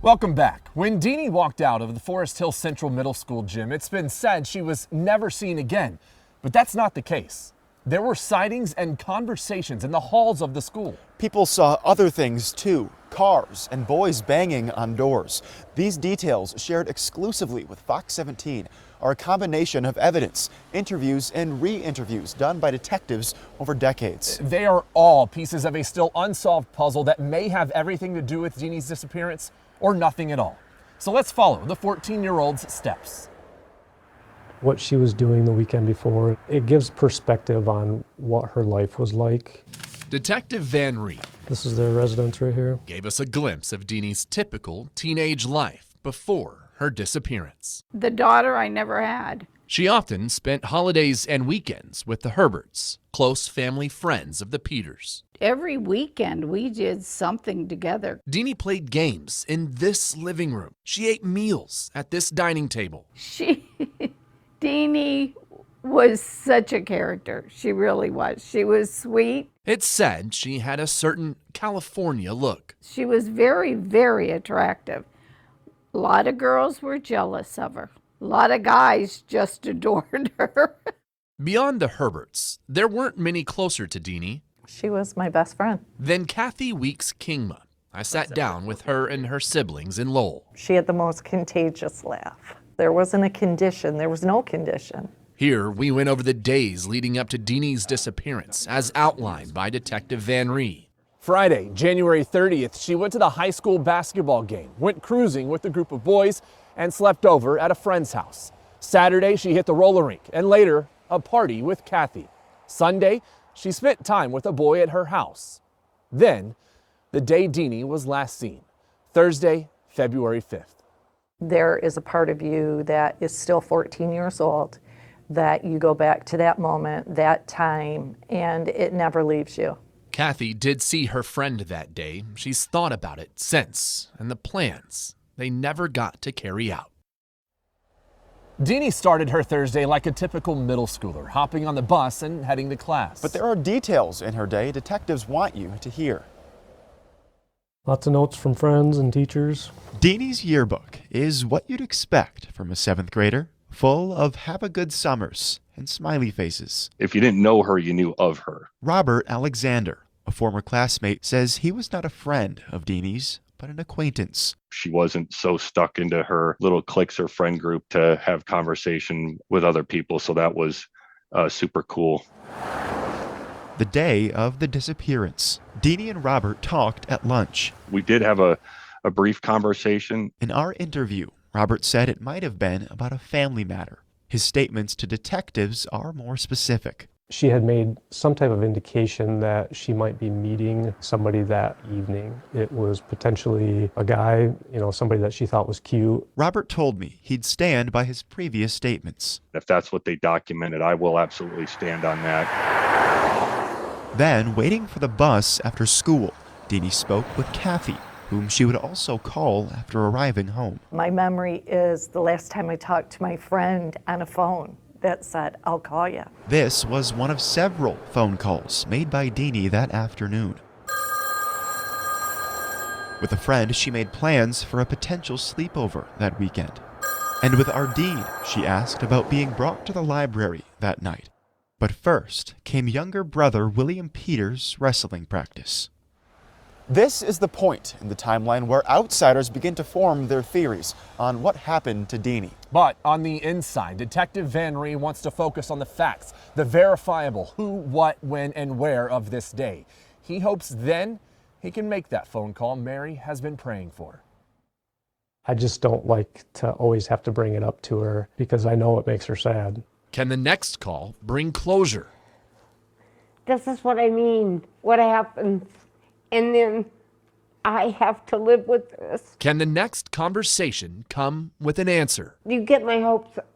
Welcome back. When Deanie walked out of the Forest Hill Central Middle School gym, it's been said she was never seen again. But that's not the case. There were sightings and conversations in the halls of the school. People saw other things too, cars and boys banging on doors. These details, shared exclusively with Fox 17, are a combination of evidence, interviews and re-interviews done by detectives over decades. They are all pieces of a still unsolved puzzle that may have everything to do with Deanie's disappearance or nothing at all. So let's follow the 14-year-old's steps. What she was doing the weekend before, it gives perspective on what her life was like. Detective Van Ree. This is their residence right here. Gave us a glimpse of Deanie's typical teenage life before her disappearance. The daughter I never had. She often spent holidays and weekends with the Herberts, close family friends of the Peters. Every weekend we did something together. Deanie played games in this living room. She ate meals at this dining table. Deanie was such a character. She really was. She was sweet. It's said she had a certain California look. She was very, very attractive. A lot of girls were jealous of her. A lot of guys just adored her. Beyond the Herberts, there weren't many closer to Deanie She was my best friend. than Kathy Weeks Kingma. I sat down with her and her siblings in Lowell. She had the most contagious laugh. There wasn't a condition. There was no condition. Here, we went over the days leading up to Deanie's disappearance, as outlined by Detective Van Ree. Friday, January 30th, she went to the high school basketball game, went cruising with a group of boys, and slept over at a friend's house. Saturday, she hit the roller rink, and later, a party with Kathy. Sunday, she spent time with a boy at her house. Then, the day Deanie was last seen, Thursday, February 5th. There is a part of you that is still 14 years old, that you go back to that moment, that time, and it never leaves you. Kathy did see her friend that day. She's thought about it since, and the plans they never got to carry out. Deanie started her Thursday like a typical middle schooler, hopping on the bus and heading to class. But there are details in her day detectives want you to hear. Lots of notes from friends and teachers. Deanie's yearbook is what you'd expect from a 7th grader, full of have a good summers and smiley faces. If you didn't know her, you knew of her. Robert Alexander, a former classmate, says he was not a friend of Deanie's, but an acquaintance. She wasn't so stuck into her little cliques or friend group to have conversation with other people, so that was super cool. The day of the disappearance, Deanie and Robert talked at lunch. We did have a brief conversation. In our interview, Robert said it might have been about a family matter. His statements to detectives are more specific. She had made some type of indication that she might be meeting somebody that evening. It was potentially a guy, somebody that she thought was cute. Robert told me he'd stand by his previous statements. If that's what they documented, I will absolutely stand on that. Then, waiting for the bus after school, Deanie spoke with Kathy, whom she would also call after arriving home. My memory is the last time I talked to my friend on a phone that said, "I'll call you." This was one of several phone calls made by Deanie that afternoon. With a friend, she made plans for a potential sleepover that weekend. And with Ardeen, she asked about being brought to the library that night. But first came younger brother William Peters' wrestling practice. This is the point in the timeline where outsiders begin to form their theories on what happened to Deanie. But on the inside, Detective Van Ree wants to focus on the facts, the verifiable who, what, when, and where of this day. He hopes then he can make that phone call Mary has been praying for. I just don't like to always have to bring it up to her because I know it makes her sad. Can the next call bring closure? This is what I mean, what happens, and then I have to live with this. Can the next conversation come with an answer? You get my hopes up.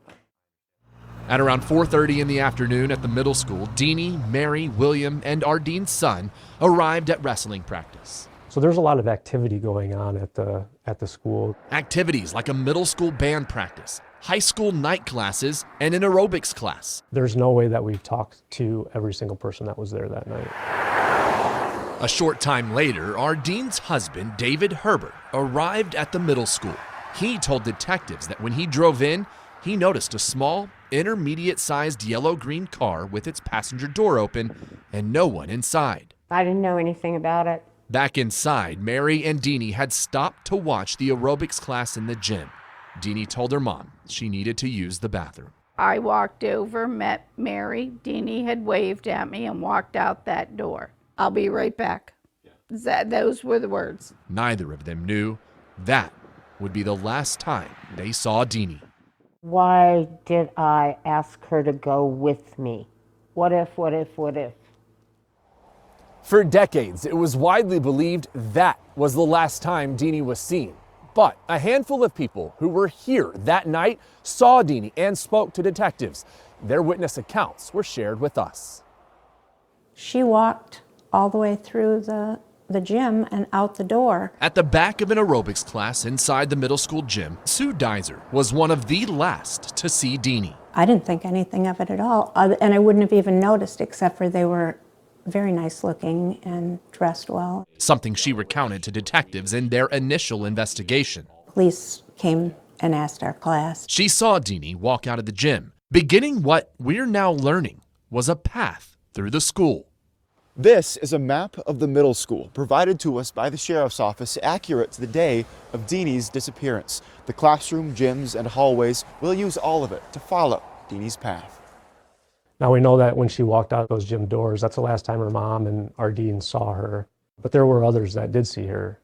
At around 4:30 in the afternoon at the middle school, Deanie, Mary, William, and Ardeen's son arrived at wrestling practice. So there's a lot of activity going on at the school. Activities like a middle school band practice, high school night classes, and an aerobics class. There's no way that we've talked to every single person that was there that night. A short time later, Ardene's husband, David Herbert, arrived at the middle school. He told detectives that when he drove in, he noticed a small, intermediate-sized yellow-green car with its passenger door open and no one inside. I didn't know anything about it. Back inside, Mary and Deanie had stopped to watch the aerobics class in the gym. Deanie told her mom she needed to use the bathroom. I walked over, met Mary. Deanie had waved at me and walked out that door. I'll be right back. Those were the words. Neither of them knew that would be the last time they saw Deanie. Why did I ask her to go with me? What if? For decades, it was widely believed that was the last time Deanie was seen. But a handful of people who were here that night saw Deanie and spoke to detectives. Their witness accounts were shared with us. She walked all the way through the gym and out the door. At the back of an aerobics class inside the middle school gym, Sue Dizer was one of the last to see Deanie. I didn't think anything of it at all, and I wouldn't have even noticed except for they were very nice looking and dressed well. Something she recounted to detectives in their initial investigation. Police came and asked our class. She saw Deanie walk out of the gym, beginning what we're now learning was a path through the school. This is a map of the middle school provided to us by the sheriff's office accurate to the day of Deanie's disappearance. The classroom, gyms, and hallways, we'll use all of it to follow Deanie's path. Now we know that when she walked out those gym doors, that's the last time her mom and Ardeen saw her. But there were others that did see her.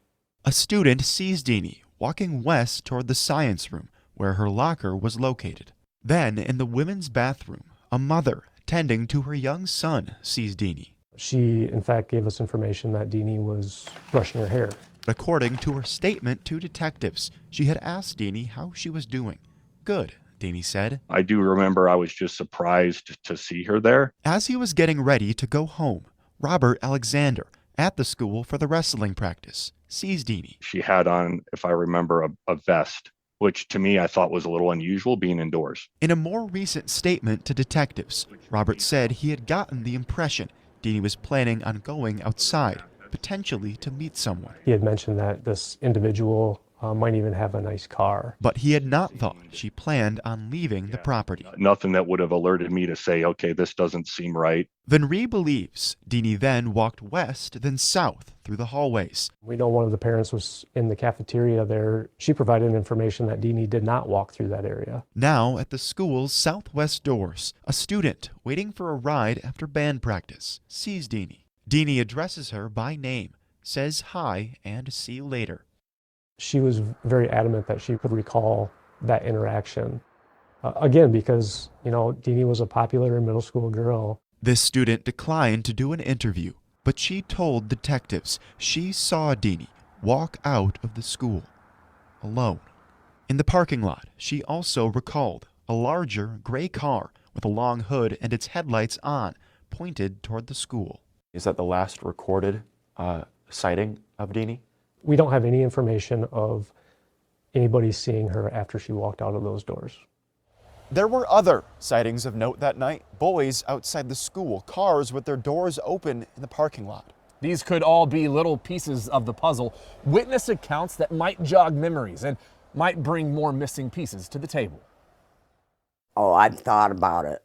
A student sees Deanie walking west toward the science room where her locker was located. Then in the women's bathroom, a mother tending to her young son sees Deanie. She, in fact, gave us information that Deanie was brushing her hair. According to her statement to detectives, she had asked Deanie how she was doing. Good, Deanie said. I do remember I was just surprised to see her there. As he was getting ready to go home, Robert Alexander, at the school for the wrestling practice, sees Deanie. She had on, if I remember, a vest, which to me I thought was a little unusual being indoors. In a more recent statement to detectives, Robert said he had gotten the impression Deanie was planning on going outside, potentially to meet someone. He had mentioned that this individual might even have a nice car. But he had not thought she planned on leaving the property. Nothing that would have alerted me to say, okay, this doesn't seem right. Venri believes Deanie then walked west, then south through the hallways. We know one of the parents was in the cafeteria there. She provided information that Deanie did not walk through that area. Now at the school's southwest doors, a student waiting for a ride after band practice sees Deanie. Deanie addresses her by name, says hi and see you later. She was very adamant that she could recall that interaction. Again, because, Deanie was a popular middle school girl. This student declined to do an interview, but she told detectives she saw Deanie walk out of the school alone. In the parking lot, she also recalled a larger gray car with a long hood and its headlights on, pointed toward the school. Is that the last recorded sighting of Deanie? We don't have any information of anybody seeing her after she walked out of those doors. There were other sightings of note that night. Boys outside the school, cars with their doors open in the parking lot. These could all be little pieces of the puzzle, witness accounts that might jog memories and might bring more missing pieces to the table. Oh, I've thought about it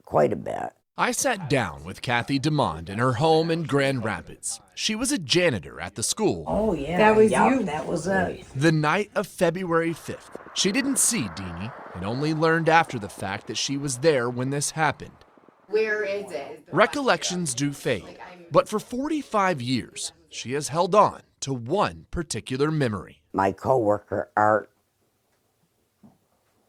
quite a bit. I sat down with Kathy DeMond in her home in Grand Rapids. She was a janitor at the school. Oh, yeah. That was you. That was it. The night of February 5th, she didn't see Deanie and only learned after the fact that she was there when this happened. Where is it? Recollections do fade, but for 45 years, she has held on to one particular memory. My coworker, Art,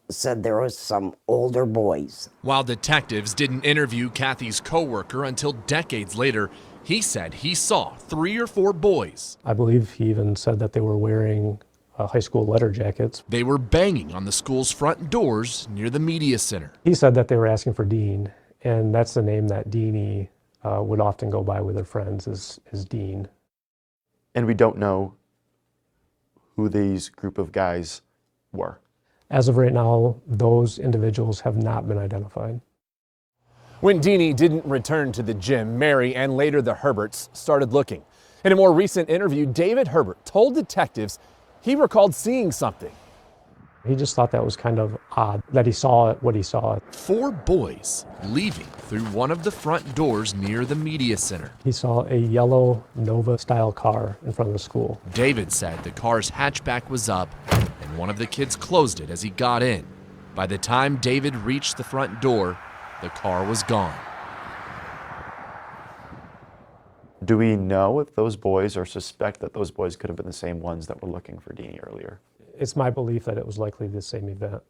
said there was some older boys. While detectives didn't interview Kathy's coworker until decades later, he said he saw 3 or 4 boys. I believe he even said that they were wearing high school letter jackets. They were banging on the school's front doors near the media center. He said that they were asking for Dean, and that's the name that Deanie would often go by with her friends is Dean. And we don't know who these group of guys were. As of right now, those individuals have not been identified. When Deanie didn't return to the gym, Mary and later the Herberts started looking. In a more recent interview, David Herbert told detectives he recalled seeing something. He just thought that was kind of odd that he saw what he saw. 4 boys leaving through one of the front doors near the media center. He saw a yellow Nova-style car in front of the school. David said the car's hatchback was up and one of the kids closed it as he got in. By the time David reached the front door, the car was gone. Do we know if those boys or suspect that those boys could have been the same ones that were looking for Deanie earlier? It's my belief that it was likely the same event.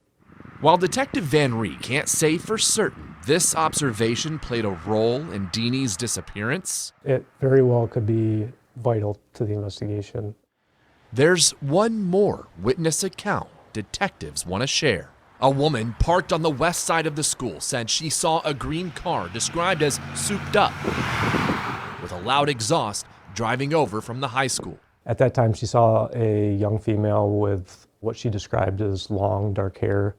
While Detective Van Ree can't say for certain this observation played a role in Deanie's disappearance, It very well could be vital to the investigation. there's one more witness account detectives want to share. A woman parked on the west side of the school said she saw a green car described as souped up with a loud exhaust driving over from the high school. At that time, she saw a young female with what she described as long, dark hair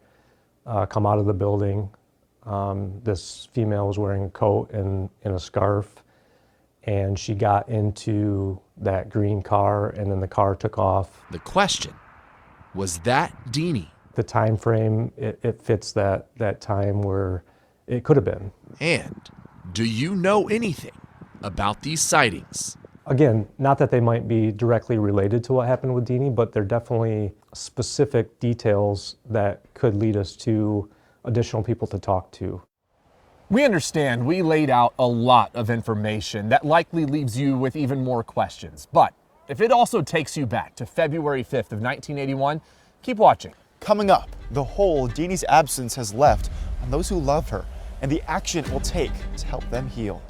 come out of the building. This female was wearing a coat and a scarf, and she got into that green car, and then the car took off. The question, was that Deanie? The time frame, it fits that time where it could have been. And do you know anything about these sightings? Again, not that they might be directly related to what happened with Deanie, but they're definitely specific details that could lead us to additional people to talk to. We understand we laid out a lot of information that likely leaves you with even more questions. But if it also takes you back to February 5th of 1981, keep watching. Coming up, the hole Deanie's absence has left on those who love her and the action it will take to help them heal.